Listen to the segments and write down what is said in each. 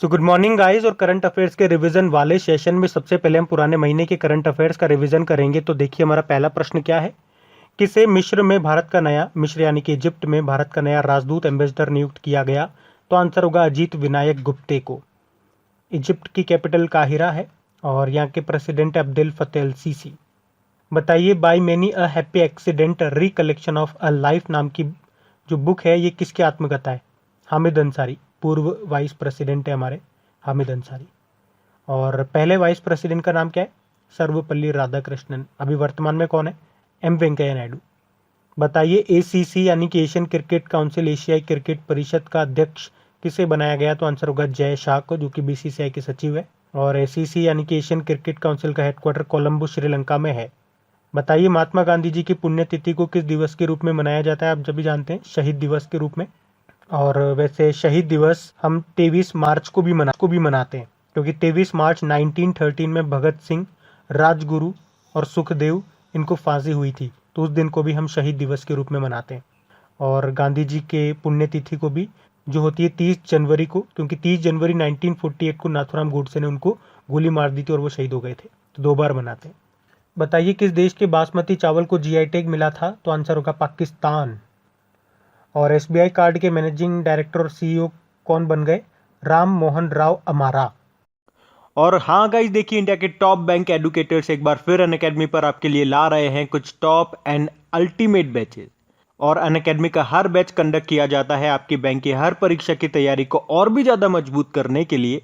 So good morning guys. और current affairs के revision वाले सेशन में सबसे पहले हम पुराने महीने के करंट अफेयर्स का रिवीजन करेंगे। तो देखिए हमारा पहला प्रश्न क्या है। किसे मिस्र यानी कि इजिप्ट में भारत का नया राजदूत एम्बेसडर नियुक्त किया गया? तो आंसर होगा अजीत विनायक गुप्ते को। इजिप्ट की कैपिटल काहिरा है और यहाँ के प्रेसिडेंट अब्देल फतेह अल सीसी। बताइए by many a happy accident recollection of a life नाम की जो बुक है ये किसकी आत्मकथा है? हामिद अंसारी, पूर्व वाइस प्रेसिडेंट है हमारे हामिद अंसारी। और पहले वाइस प्रेसिडेंट का नाम क्या है? सर्वपल्ली राधाकृष्णन। अभी वर्तमान में कौन है? एम वेंकैया नायडू। बताइए एसीसी यानी कि एशियन क्रिकेट काउंसिल, एशियाई क्रिकेट परिषद का अध्यक्ष किसे बनाया गया? तो आंसर होगा जय शाह को, जो कि बीसीसीआई के सचिव है। और एसीसी यानी कि एशियन क्रिकेट काउंसिल का हेडक्वार्टर कोलंबो श्रीलंका में है। बताइए महात्मा गांधी जी की पुण्यतिथि को किस दिवस के रूप में मनाया जाता है? आप जब भी जानते हैं शहीद दिवस के रूप में। और वैसे शहीद दिवस हम 23 मार्च को भी मनाते हैं, क्योंकि 23 मार्च 1913 में भगत सिंह, राजगुरु और सुखदेव इनको फांसी हुई थी, तो उस दिन को भी हम शहीद दिवस के रूप में मनाते हैं। और गांधी जी के पुण्यतिथि को भी जो होती है 30 जनवरी को, क्योंकि 30 जनवरी 1948 को नाथुराम गोडसे ने उनको गोली मार दी थी और वो शहीद हो गए थे, तो 2 बार मनाते हैं। बताइए किस देश के बासमती चावल को जीआई टैग मिला था? तो आंसर होगा पाकिस्तान। और एसबीआई कार्ड के मैनेजिंग डायरेक्टर और सीईओ कौन बन गए? राम मोहन राव अमारा। और हाँ गाइस, देखिए इंडिया के टॉप बैंक एडुकेटर्स एक बार फिर अनअकैडमी पर आपके लिए ला रहे हैं कुछ टॉप एंड अल्टीमेट बैचेस। और अनअकैडमी का हर बैच कंडक्ट किया जाता है आपकी बैंक की हर परीक्षा की तैयारी को और भी ज़्यादा मजबूत करने के लिए।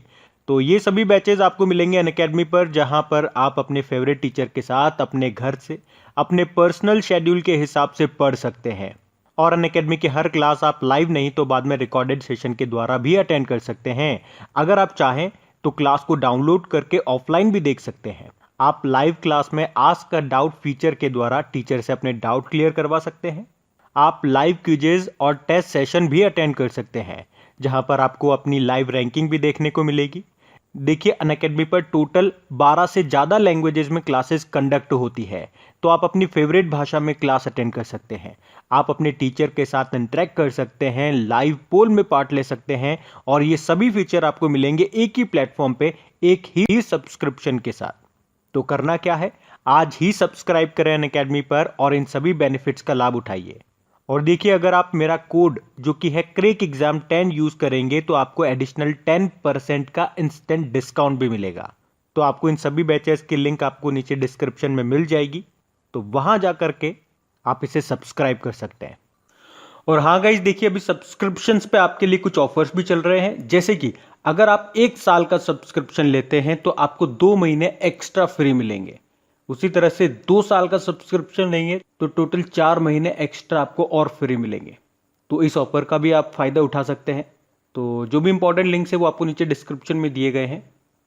तो ये सभी बैचेस आपको मिलेंगे अनअकैडमी पर, जहां पर आप अपने फेवरेट टीचर के साथ अपने घर से अपने पर्सनल शेड्यूल के हिसाब से पढ़ सकते हैं। और अनअकैडमी की हर क्लास आप लाइव नहीं तो बाद में रिकॉर्डेड सेशन के द्वारा भी अटेंड कर सकते हैं। अगर आप चाहें तो क्लास को डाउनलोड करके ऑफलाइन भी देख सकते हैं। आप लाइव क्लास में आस्क अ डाउट फीचर के द्वारा टीचर से अपने डाउट क्लियर करवा सकते हैं। आप लाइव क्विजेज और टेस्ट सेशन भी अटेंड कर सकते हैं, जहां पर आपको अपनी लाइव रैंकिंग भी देखने को मिलेगी। देखिए अनअकैडमी पर टोटल 12 से ज़्यादा लैंग्वेजेस में क्लासेस कंडक्ट होती है, तो आप अपनी फेवरेट भाषा में क्लास अटेंड कर सकते हैं। आप अपने टीचर के साथ इंटरेक्ट कर सकते हैं, लाइव पोल में पार्ट ले सकते हैं, और ये सभी फीचर आपको मिलेंगे एक ही प्लेटफॉर्म पे एक ही सब्सक्रिप्शन के साथ। तो करना क्या है, आज ही सब्सक्राइब करें अनअकैडमी पर और इन सभी बेनिफिट्स का लाभ उठाइए। और देखिए अगर आप मेरा कोड जो कि है क्रेक एग्जाम 10 यूज करेंगे तो आपको एडिशनल 10% का इंस्टेंट डिस्काउंट भी मिलेगा। तो आपको इन सभी बैचेस की लिंक आपको नीचे डिस्क्रिप्शन में मिल जाएगी, तो वहां जाकर के आप इसे सब्सक्राइब कर सकते हैं। और हाँ गाइस, देखिए अभी सब्सक्रिप्शंस पे आपके लिए कुछ ऑफर्स भी चल रहे हैं, जैसे कि अगर आप 1 साल का सब्सक्रिप्शन लेते हैं तो आपको 2 महीने एक्स्ट्रा फ्री मिलेंगे। उसी तरह से 2 साल का सब्सक्रिप्शन लेंगे तो टोटल 4 महीने एक्स्ट्रा आपको और फ्री मिलेंगे। तो इस ऑफर का भी आप फायदा उठा सकते हैं। तो जो भी इंपॉर्टेंट लिंक्स है वो आपको नीचे डिस्क्रिप्शन में दिए गए हैं,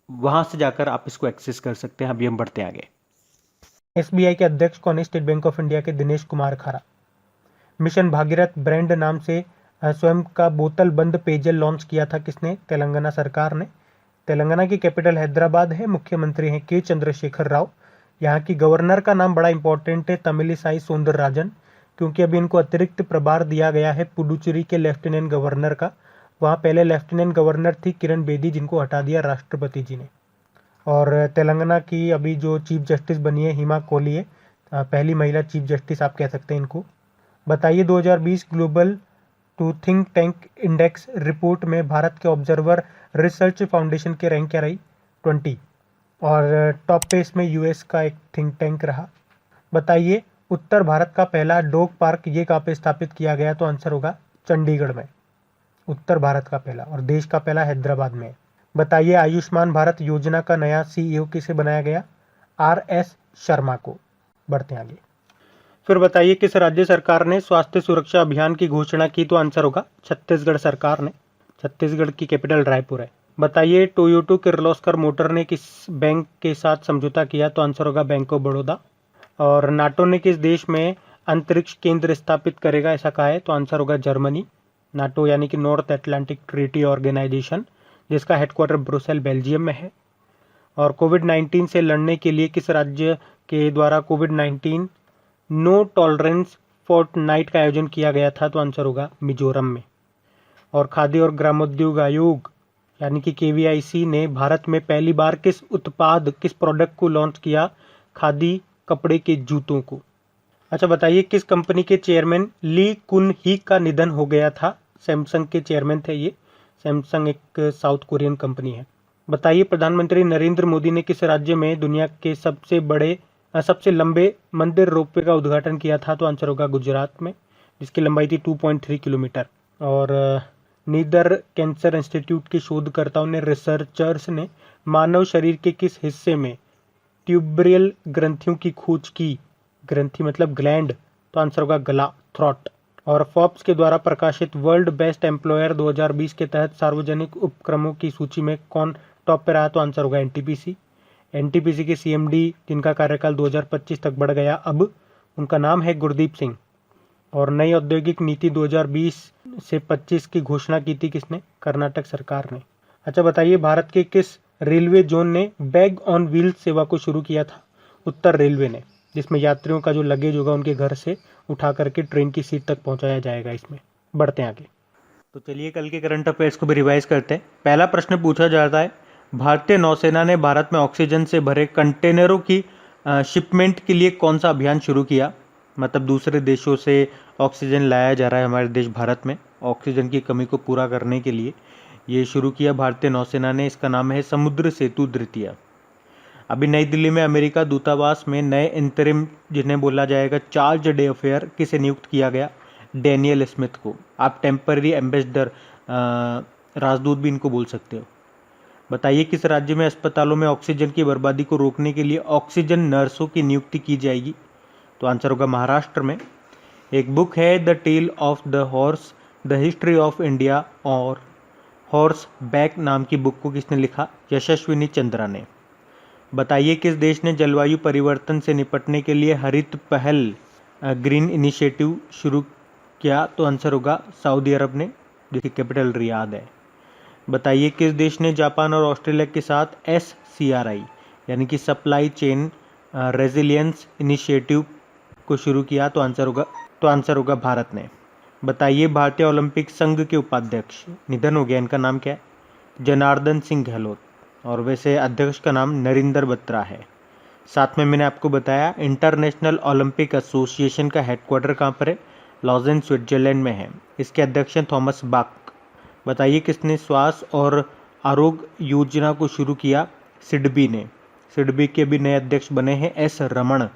वहां से जाकर आप इसको एक्सेस कर सकते हैं। अभी हम बढ़ते हैं आगे। एसबीआई के अध्यक्ष कौन है? स्टेट बैंक ऑफ इंडिया के दिनेश कुमार खारा। मिशन भागीरथ ब्रांड नाम से स्वयं का बोतल बंद पेयजल लॉन्च किया था किसने? तेलंगाना सरकार ने। तेलंगाना की कैपिटल हैदराबाद है, मुख्यमंत्री हैं के चंद्रशेखर राव। यहाँ की गवर्नर का नाम बड़ा इंपॉर्टेंट है, तमिलिसाई सौंदरराजन, क्योंकि अभी इनको अतिरिक्त प्रभार दिया गया है पुडुचेरी के लेफ्टिनेंट गवर्नर का। वहाँ पहले लेफ्टिनेंट गवर्नर थी किरण बेदी, जिनको हटा दिया राष्ट्रपति जी ने। और तेलंगाना की अभी जो चीफ जस्टिस बनी है हिमा कोहली है, पहली महिला चीफ जस्टिस आप कह सकते हैं इनको। बताइए 2020 global to think tank index report में भारत के ऑब्जर्वर रिसर्च फाउंडेशन की रैंक क्या रही? 20। और टॉप पे इसमें यूएस का एक थिंक टैंक रहा। बताइए उत्तर भारत का पहला डॉग पार्क ये कहाँ पे स्थापित किया गया? तो आंसर होगा चंडीगढ़ में। उत्तर भारत का पहला, और देश का पहला हैदराबाद में। बताइए आयुष्मान भारत योजना का नया सीईओ किसे बनाया गया? आरएस शर्मा को। बढ़ते हैं आगे। फिर बताइए किस राज्य सरकार ने स्वास्थ्य सुरक्षा अभियान की घोषणा की? तो आंसर होगा छत्तीसगढ़ सरकार ने। छत्तीसगढ़ की कैपिटल रायपुर है। बताइए टोयोटा किर्लोस्कर मोटर ने किस बैंक के साथ समझौता किया? तो आंसर होगा बैंक ऑफ बड़ौदा। और नाटो ने किस देश में अंतरिक्ष केंद्र स्थापित करेगा ऐसा कहा है? तो आंसर होगा जर्मनी। नाटो यानी कि नॉर्थ अटलांटिक ट्रीटी ऑर्गेनाइजेशन, जिसका हेडक्वार्टर ब्रुसेल बेल्जियम में है। और कोविड-19 से लड़ने के लिए किस राज्य के द्वारा कोविड-19 नो टॉलरेंस फोर्टनाइट का आयोजन किया गया था? तो आंसर होगा मिजोरम में। और खाद्य और ग्रामोद्योग आयोग यानी कि केवीआईसी ने भारत में पहली बार किस प्रोडक्ट को लॉन्च किया? खादी कपड़े के जूतों को। अच्छा बताइए, किस कंपनी के चेयरमैन ली कुन ही का निधन हो गया था? सैमसंग के चेयरमैन थे ये। सैमसंग एक साउथ कोरियन कंपनी है। बताइए, प्रधानमंत्री नरेंद्र मोदी ने किस राज्य में दुनिया के सबसे लंबे मंदिर रोपवे का उद्घाटन किया था? तो आंसर होगा गुजरात में, जिसकी लंबाई थी 2.3 किलोमीटर। और नीदर कैंसर इंस्टीट्यूट के शोधकर्ताओं ने रिसर्चर्स ने मानव शरीर के किस हिस्से में ट्यूबरियल ग्रंथियों की खोज की? ग्रंथि मतलब ग्लैंड, तो आंसर होगा गला, थ्रॉट। और फोर्ब्स के द्वारा प्रकाशित वर्ल्ड बेस्ट एम्प्लॉयर 2020 के तहत सार्वजनिक उपक्रमों की सूची में कौन टॉप पे रहा? तो आंसर होगा एनटीपीसी। एनटीपीसी के सीएमडी जिनका कार्यकाल 2025 तक बढ़ गया, अब उनका नाम है गुरदीप सिंह। और नई औद्योगिक नीति 2020 से 25 की घोषणा की थी किसने? कर्नाटक सरकार ने। अच्छा बताइए, भारत के किस रेलवे जोन ने बैग ऑन व्हील्स सेवा को शुरू किया था? उत्तर रेलवे ने, जिसमें यात्रियों का जो लगेज होगा उनके घर से उठा करके ट्रेन की सीट तक पहुंचाया जाएगा। इसमें बढ़ते हैं आगे। तो चलिए कल के करंट अफेयर्स को भी रिवाइज करते हैं। पहला प्रश्न पूछा जाता है, भारतीय नौसेना ने भारत में ऑक्सीजन से भरे कंटेनरों की शिपमेंट के लिए कौन सा अभियान शुरू किया? मतलब दूसरे देशों से ऑक्सीजन लाया जा रहा है हमारे देश भारत में, ऑक्सीजन की कमी को पूरा करने के लिए ये शुरू किया भारतीय नौसेना ने। इसका नाम है समुद्र सेतु द्वितीय। अभी नई दिल्ली में अमेरिका दूतावास में नए इंतरिम, जिन्हें बोला जाएगा चार्ज डे अफेयर, किसे नियुक्त किया गया? डैनियल स्मिथ को। आप टेम्पररी एम्बेसडर, राजदूत भी इनको बोल सकते हो। बताइए, किस राज्य में अस्पतालों में ऑक्सीजन की बर्बादी को रोकने के लिए ऑक्सीजन नर्सों की नियुक्ति की जाएगी? तो आंसर होगा महाराष्ट्र में। एक बुक है the tale of the horse, the history of India और हॉर्स बैक नाम की बुक को किसने लिखा? यशस्विनी चंद्रा ने। बताइए, किस देश ने जलवायु परिवर्तन से निपटने के लिए हरित पहल ग्रीन इनिशिएटिव शुरू किया? तो आंसर होगा सऊदी अरब ने, जिसकी कैपिटल रियाद है। बताइए, किस देश ने जापान और ऑस्ट्रेलिया के साथ SCRI यानी कि सप्लाई चेन रेजिलियंस इनिशिएटिव को शुरू किया? तो आंसर होगा भारत ने। बताइए, भारतीय ओलंपिक संघ के उपाध्यक्ष निधन हो गया, इनका नाम क्या है? जनार्दन सिंह गहलोत। और वैसे अध्यक्ष का नाम नरिंदर बत्रा है। साथ में मैंने आपको बताया इंटरनेशनल ओलंपिक एसोसिएशन का हेडक्वार्टर कहाँ पर है? लॉजेन स्विट्जरलैंड में है। इसके अध्यक्ष हैं थॉमस बाक। बताइए, किसने स्वास्थ्य और आरोग्य योजना को शुरू किया? सिडबी ने। सिडबी के भी नए अध्यक्ष बने हैं S रमण।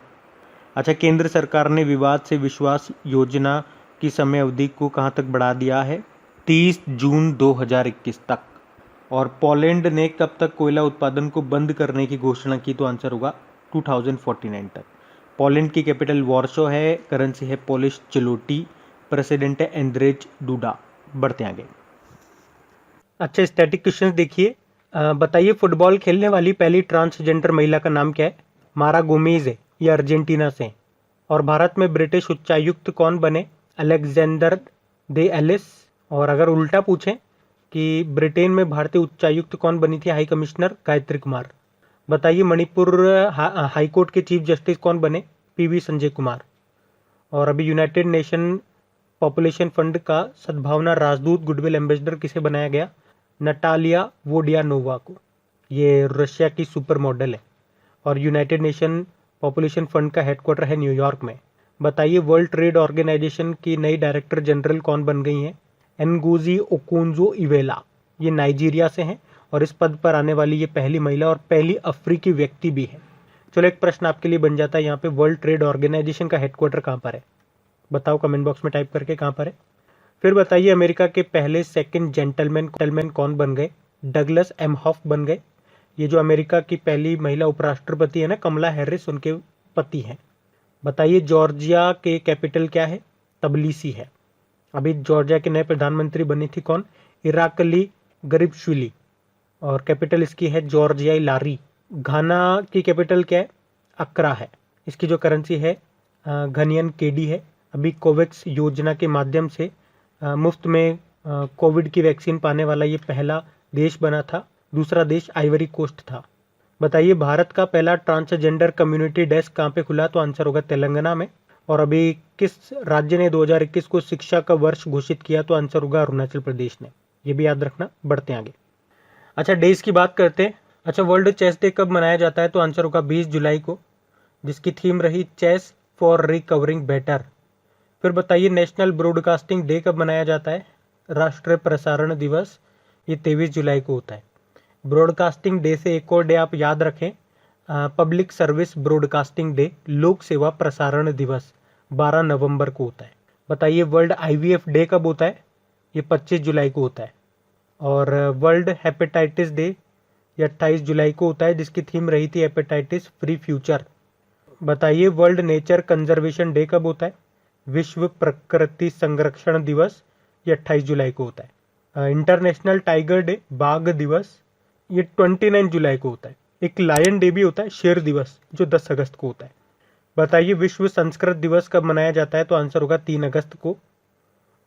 अच्छा, केंद्र सरकार ने विवाद से विश्वास योजना की समय अवधि को कहाँ तक बढ़ा दिया है? 30 जून 2021 तक। और पोलैंड ने कब तक कोयला उत्पादन को बंद करने की घोषणा की? तो आंसर होगा 2049 तक। पोलैंड की कैपिटल वॉर्सो है, करेंसी है पोलिश चलोटी, प्रेसिडेंट है एंड्रेज डूडा। बढ़ते आगे। अच्छा, स्टैटिक क्वेश्चन देखिए। बताइए, फुटबॉल खेलने वाली पहली ट्रांसजेंडर महिला का नाम क्या है? मारा गोमेज है, ये अर्जेंटीना से। और भारत में ब्रिटिश उच्चायुक्त कौन बने? अलेक्जेंडर दे एलिस। और अगर उल्टा पूछें कि ब्रिटेन में भारतीय उच्चायुक्त कौन बनी थी? High commissioner Gayatri Kumar. बताइए, मणिपुर हाईकोर्ट के चीफ जस्टिस कौन बने? PV संजय कुमार। और अभी यूनाइटेड नेशन पॉपुलेशन फंड का सद्भावना राजदूत गुडविल एम्बेसडर किसे बनाया गया? नटालिया वोडियानोवा को। ये रशिया की सुपर मॉडल है। और यूनाइटेड नेशन पॉपुलेशन फंड का हेडक्वार्टर है न्यूयॉर्क में। बताइए, वर्ल्ड ट्रेड ऑर्गेनाइजेशन की नई डायरेक्टर जनरल कौन बन गई हैं? एनगोजी ओकोंजो इवेला। ये नाइजीरिया से हैं और इस पद पर आने वाली ये पहली महिला और पहली अफ्रीकी व्यक्ति भी है। चलो, एक प्रश्न आपके लिए बन जाता है यहाँ पे, वर्ल्ड ट्रेड ऑर्गेनाइजेशन का हेडक्वार्टर कहाँ पर है? बताओ कमेंट बॉक्स में टाइप करके कहाँ पर है। फिर बताइए, अमेरिका के पहले सेकंड जेंटलमैन कौन बन गए? डगलस एमहॉफ बन गए। ये जो अमेरिका की पहली महिला उपराष्ट्रपति है ना, कमला हैरिस, उनके पति हैं। बताइए, जॉर्जिया के कैपिटल क्या है? तबिलिसी है। अभी जॉर्जिया के नए प्रधानमंत्री बनी थी कौन? इराकली गरिबशविली। और कैपिटल इसकी है जॉर्जियाई लारी। घाना की कैपिटल क्या है? अक्रा है। इसकी जो करेंसी है घनियन केडी है। अभी कोवैक्स योजना के माध्यम से मुफ्त में कोविड की वैक्सीन पाने वाला ये पहला देश बना था। दूसरा देश आइवरी कोस्ट था। बताइए, भारत का पहला ट्रांसजेंडर कम्युनिटी डेस्क कहाँ पे खुला? तो आंसर होगा तेलंगाना में। और अभी किस राज्य ने 2021 को शिक्षा का वर्ष घोषित किया? तो आंसर होगा अरुणाचल प्रदेश ने। ये भी याद रखना। बढ़ते आगे। अच्छा, डेज की बात करते हैं। अच्छा, वर्ल्ड चेस डे कब मनाया जाता है? तो आंसर होगा 20 जुलाई को, जिसकी थीम रही चेस फॉर रिकवरिंग बेटर। फिर बताइए, नेशनल ब्रॉडकास्टिंग डे कब मनाया जाता है? राष्ट्रीय प्रसारण दिवस, ये 23 जुलाई को होता है। ब्रॉडकास्टिंग डे से एक और डे आप याद रखें, पब्लिक सर्विस ब्रॉडकास्टिंग डे, लोक सेवा प्रसारण दिवस, 12 नवंबर को होता है। बताइए, वर्ल्ड आईवीएफ डे कब होता है? ये 25 जुलाई को होता है। और वर्ल्ड हेपेटाइटिस डे ये 28 जुलाई को होता है, जिसकी थीम रही थी हेपेटाइटिस फ्री फ्यूचर। बताइए, वर्ल्ड नेचर कंजर्वेशन डे कब होता है? विश्व प्रकृति संरक्षण दिवस, ये 28 जुलाई को होता है। इंटरनेशनल टाइगर डे, बाघ दिवस, ये 29 जुलाई को होता है। एक लायन डे भी होता है, शेर दिवस, जो 10 अगस्त को होता है। बताइए, विश्व संस्कृत दिवस कब मनाया जाता है? तो आंसर होगा 3 अगस्त को।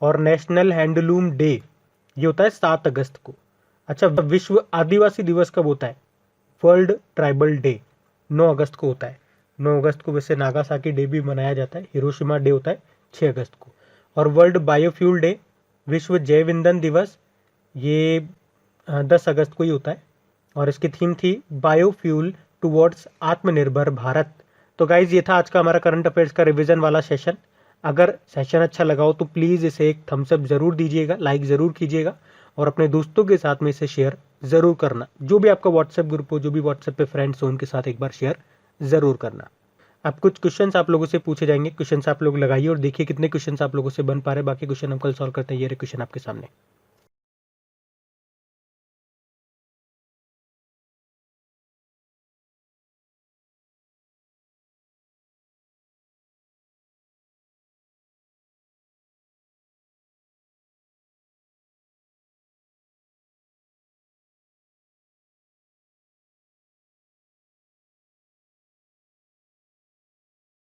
और नेशनल हैंडलूम डे ये होता है 7 अगस्त को। अच्छा, विश्व आदिवासी दिवस कब होता है? वर्ल्ड ट्राइबल डे 9 अगस्त को होता है। 9 अगस्त को वैसे नागासाकी डे भी मनाया जाता है। हिरोशिमा डे होता है 6 अगस्त को। और वर्ल्ड बायोफ्यूल डे, विश्व जैव ईंधन दिवस, ये 10 अगस्त को ही होता है। और इसकी थीम थी बायोफ्यूल टुवर्ड्स आत्मनिर्भर भारत। तो गाइज, ये था आज का हमारा करंट अफेयर्स का रिवीजन वाला सेशन। अगर सेशन अच्छा लगा हो तो प्लीज़ इसे एक थम्स अप ज़रूर दीजिएगा, लाइक ज़रूर कीजिएगा और अपने दोस्तों के साथ में इसे शेयर ज़रूर करना। जो भी आपका व्हाट्सएप ग्रुप हो, जो भी व्हाट्सएप पे फ्रेंड्स हो, उनके साथ एक बार शेयर ज़रूर करना। अब कुछ क्वेश्चंस आप लोगों से पूछे जाएंगे, क्वेश्चंस आप लोग लगाइए और देखिए कितने क्वेश्चंस आप लोगों से बन पा रहे हैं। बाकी क्वेश्चन हम कल सॉल्व करते हैं। ये रहे क्वेश्चन आपके सामने।